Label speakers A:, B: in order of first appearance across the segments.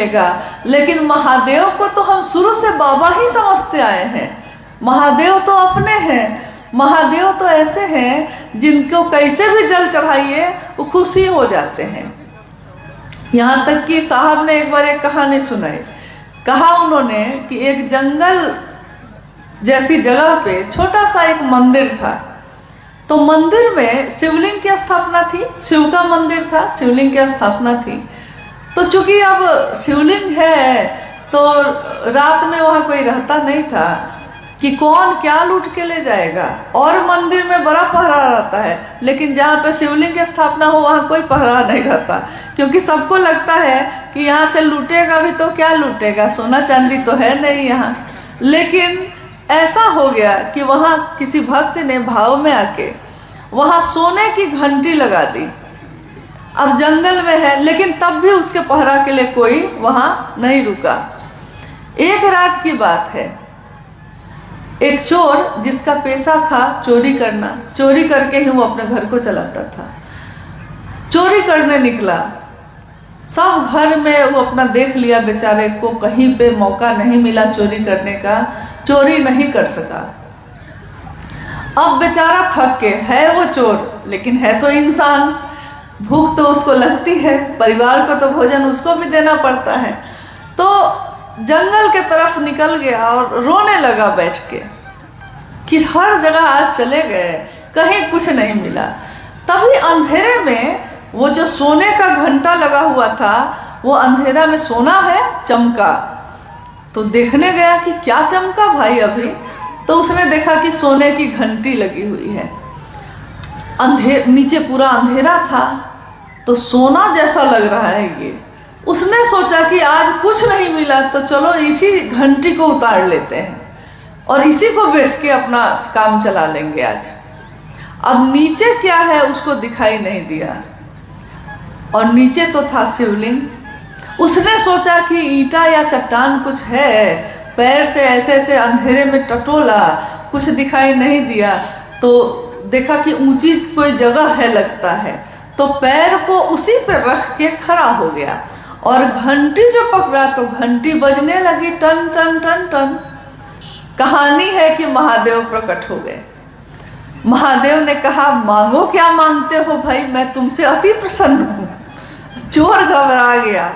A: दिखेगा, लेकिन महादेव को तो हम शुरू से बाबा ही समझते आए हैं। महादेव तो अपने हैं, महादेव तो ऐसे हैं जिनको कैसे भी जल चढ़ाइए वो खुशी हो जाते हैं। यहाँ तक कि साहब ने एक बार एक कहानी सुनाई। कहा उन्होंने कि एक जंगल जैसी जगह पे छोटा सा एक मंदिर था। तो मंदिर में शिवलिंग की स्थापना थी, शिव का मंदिर था, शिवलिंग की स्थापना थी। तो चूंकि अब शिवलिंग है तो रात में वहाँ कोई रहता नहीं था कि कौन क्या लूट के ले जाएगा, और मंदिर में बड़ा पहरा रहता है, लेकिन जहाँ पे शिवलिंग की स्थापना हो वहाँ कोई पहरा नहीं रहता, क्योंकि सबको लगता है कि यहाँ से लूटेगा भी तो क्या लूटेगा, सोना चांदी तो है नहीं यहाँ। लेकिन ऐसा हो गया कि वहाँ किसी भक्त ने भाव में आके वहाँ सोने की घंटी लगा दी। अब जंगल में है, लेकिन तब भी उसके पहरा के लिए कोई वहाँ नहीं रुका। एक रात की बात है, एक चोर जिसका पेशा था चोरी करना, चोरी करके ही वो अपने घर को चलाता था, चोरी करने निकला। सब घर में वो अपना देख लिया, बेचारे को कहीं पे मौका नहीं मिला चोरी करने का, चोरी नहीं कर सका। अब बेचारा थक के, है वो चोर लेकिन है तो इंसान, भूख तो उसको लगती है, परिवार को तो भोजन उसको भी देना पड़ता है। तो जंगल के तरफ निकल गया और रोने लगा बैठ के कि हर जगह आज चले गए, कहीं कुछ नहीं मिला। तभी अंधेरे में वो जो सोने का घंटा लगा हुआ था वो अंधेरा में सोना है चमका। तो देखने गया कि क्या चमका भाई अभी, तो उसने देखा कि सोने की घंटी लगी हुई है। नीचे पूरा अंधेरा था तो सोना जैसा लग रहा है ये। उसने सोचा कि आज कुछ नहीं मिला तो चलो इसी घंटी को उतार लेते हैं और इसी को बेच के अपना काम चला लेंगे आज। अब नीचे क्या है उसको दिखाई नहीं दिया, और नीचे तो था शिवलिंग। उसने सोचा कि ईंटा या चट्टान कुछ है, पैर से ऐसे ऐसे अंधेरे में टटोला, कुछ दिखाई नहीं दिया, तो देखा कि ऊंची कोई जगह है लगता है, तो पैर को उसी पर रख के खड़ा हो गया और घंटी जो पकड़ा तो घंटी बजने लगी, टन टन टन टन। कहानी है कि महादेव प्रकट हो गए। महादेव ने कहा मांगो क्या मांगते हो भाई, मैं तुमसे अति प्रसन्न हूँ। चोर घबरा गया,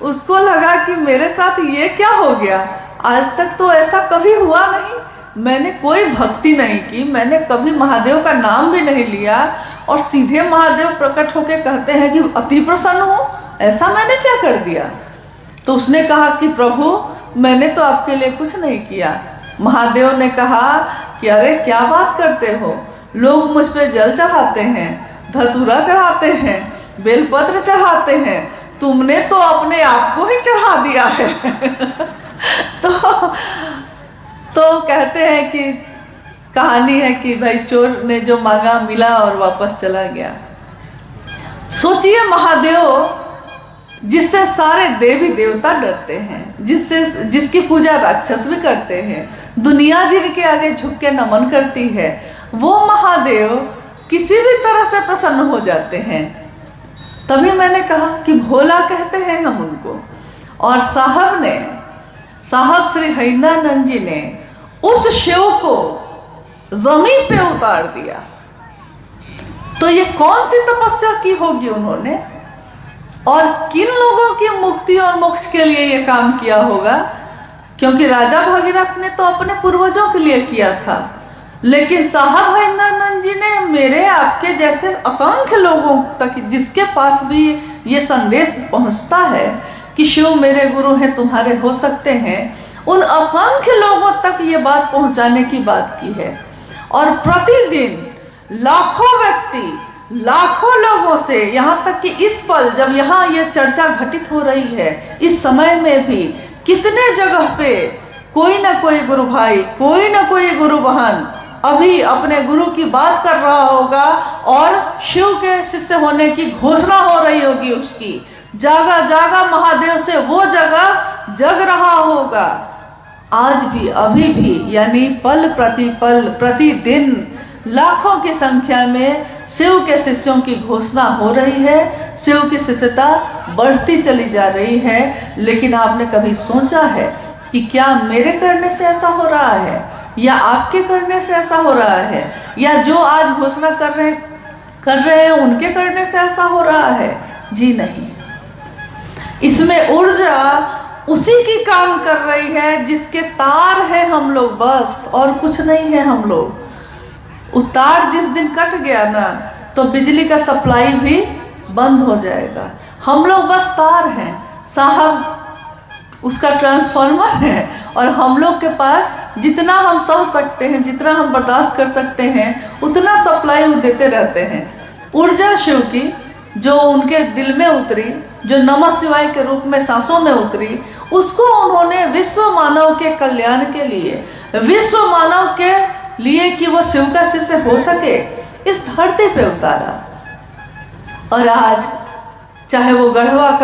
A: उसको लगा कि मेरे साथ ये क्या हो गया, आज तक तो ऐसा कभी हुआ नहीं, मैंने कोई भक्ति नहीं की, मैंने कभी महादेव का नाम भी नहीं लिया, और सीधे महादेव प्रकट होके कहते हैं कि अति प्रसन्न हूँ, ऐसा मैंने क्या कर दिया। तो उसने कहा कि प्रभु मैंने तो आपके लिए कुछ नहीं किया। महादेव ने कहा कि अरे क्या बात करते हो, लोग मुझ पे जल चढ़ाते हैं, धतूरा चढ़ाते हैं, बेलपत्र चढ़ाते हैं, तुमने तो अपने आप को ही चढ़ा दिया है। तो कहते हैं कि कहानी है कि भाई चोर ने जो मांगा मिला और वापस चला गया। सोचिए महादेव जिससे सारे देवी देवता डरते हैं, जिसकी पूजा राक्षस भी करते हैं, दुनिया जिनके आगे झुक के नमन करती है, वो महादेव किसी भी तरह से प्रसन्न हो जाते हैं। तभी मैंने कहा कि भोला कहते हैं हम उनको। और साहब श्री हरिनानंद जी ने उस शिव को जमीन पे उतार दिया। तो ये कौन सी तपस्या की होगी उन्होंने, और किन लोगों की मुक्ति और मोक्ष के लिए ये काम किया होगा, क्योंकि राजा भगीरथ ने तो अपने पूर्वजों के लिए किया था, लेकिन साहब हरिनानंद जी ने मेरे आपके जैसे असंख्य लोगों तक, जिसके पास भी ये संदेश पहुंचता है कि शिव मेरे गुरु हैं, तुम्हारे हो सकते हैं, उन असंख्य लोगों तक ये बात पहुंचाने की बात की है। और प्रतिदिन लाखों व्यक्ति, लाखों लोगों से, यहाँ तक कि इस पल जब यहाँ ये चर्चा घटित हो रही है, इस समय में भी कितने जगह पे कोई ना कोई गुरु भाई, कोई ना कोई गुरु बहन अभी अपने गुरु की बात कर रहा होगा और शिव के शिष्य होने की घोषणा हो रही होगी उसकी। जागा जागा महादेव से वो जगह जग रहा होगा। आज भी, अभी भी, यानी पल प्रतिपल, प्रतिदिन लाखों की संख्या में शिव के शिष्यों की घोषणा हो रही है, शिव की शिष्यता बढ़ती चली जा रही है। लेकिन आपने कभी सोचा है कि क्या मेरे करने से ऐसा हो रहा है, या आपके करने से ऐसा हो रहा है, या जो आज घोषणा कर रहे हैं उनके करने से ऐसा हो रहा है? जी नहीं। इसमें ऊर्जा उसी की काम कर रही है जिसके तार है हम लोग, बस और कुछ नहीं है हम लोग। वो तार जिस दिन कट गया ना, तो बिजली का सप्लाई भी बंद हो जाएगा। हम लोग बस तार हैं, साहब उसका ट्रांसफार्मर है, और हम लोग के पास जितना हम सह सकते हैं, जितना हम बर्दाश्त कर सकते हैं, उतना सप्लाई वो देते रहते हैं। ऊर्जा शिव की जो उनके दिल में उतरी, जो नमः शिवाय के रूप में सांसों में उतरी, उसको उन्होंने विश्व मानव के कल्याण के लिए, विश्व मानव के लिए कि वो शिव का शिष्य हो सके, इस धरती पे उतारा। और आज चाहे वो गढ़वा का